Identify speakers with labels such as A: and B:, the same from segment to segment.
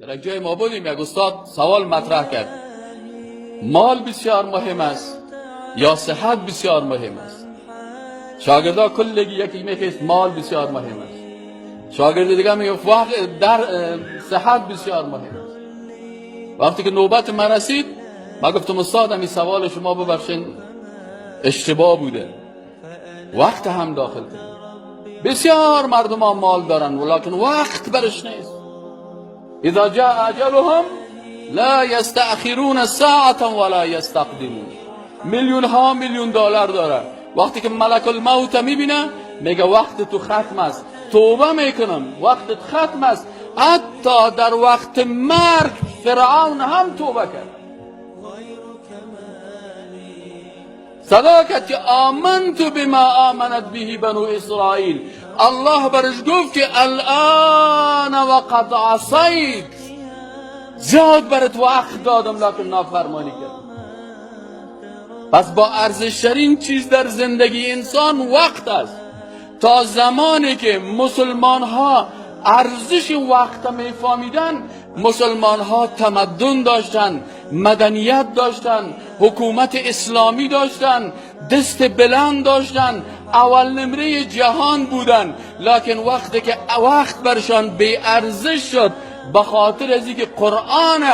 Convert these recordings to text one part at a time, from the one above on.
A: در یک جای ما بودیم، یک استاد سوال مطرح کرد: مال بسیار مهم است یا صحت بسیار مهم است؟ شاگردا کلگی یکی میگه مال بسیار مهم است، شاگرد دیگه میگه وقت در صحت بسیار مهم است. وقتی که نوبت من رسید، من گفتم استاد این سوال شما ببخشید اشتباه بوده، وقت هم داخل کنید. بسیار مردم ها مال دارن ولکن وقت برش نیست. اذا جاء اجلهم لا یستأخرون ساعة ولا یستقدمون. میلیون ها میلیون دلار داره، وقتی که ملک الموت میبینه میگه وقت تو ختم است، توبه میکنم وقتت ختم است. حتی در وقت مرگ فرعون هم توبه کرد، صدا کرد که آمنت بما آمنت به بنو اسرائیل. الله برش گفت که الان وقد عصیت، زیاد برات وقت دادم لکن نافرمانی کرد. پس با ارزشترین چیز در زندگی انسان وقت است. تا زمانی که مسلمان ها ارزش وقت میفهمیدن، مسلمان ها تمدن داشتن، مدنیت داشتن، حکومت اسلامی داشتن، دست بلند داشتن، اول نمره جهان بودن. لکن وقتی که وقت برشان بی ارزش شد، به خاطر از اینکه قرآن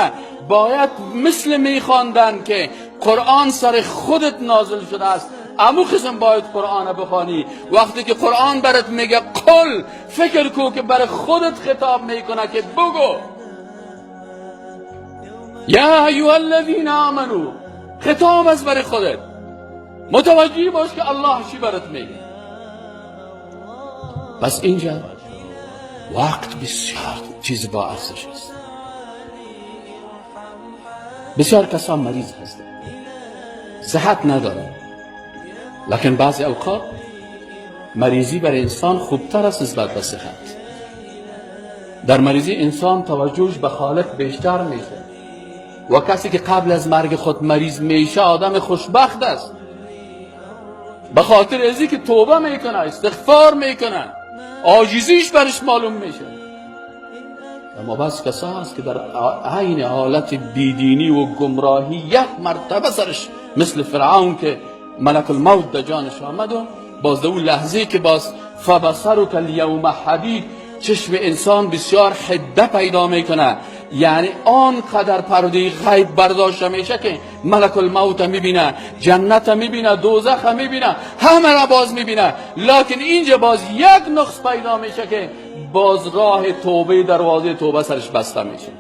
A: باید مثل میخواندن که قرآن سر خودت نازل شده است، امو قسم باید قرآن بخوانی. وقتی که قرآن برات میگه قل، فکر کو که برای خودت خطاب میکنه که بگو یا ایها الذین آمنو، خطاب است برای خودت. متوجه باش که الله چی برات میگه. بس اینجا وقت بسیار چیز با ارزش است. بسیار کسان مریض هستند، صحت ندارند، لکن بعضی اوقات مریضی برای انسان خوبتر است نسبت به صحت. در مریضی انسان توجهش به خالق بیشتر میشه و کسی که قبل از مرگ خود مریض میشه آدم خوشبخت است، به خاطر ازی که توبه میکنه، استغفار میکنه، عاجزیش برش معلوم میشه. اما بعض کسا هست که در عین حالت بیدینی و گمراهی یک مرتبه سرش مثل فرعون که ملک الموت در جانش آمد و باز در اون لحظه که باز فبصرک الیوم حدید، چشم انسان بسیار حده پیدا میکنه. یعنی آنقدر پرده غیب برداشته میشه که ملک الموت میبینه، جنت میبینه، دوزخ میبینه، همه را باز میبینه. لکن اینجا باز یک نقص پیدا میشه که باز راه توبه، دروازه توبه سرش بسته میشه.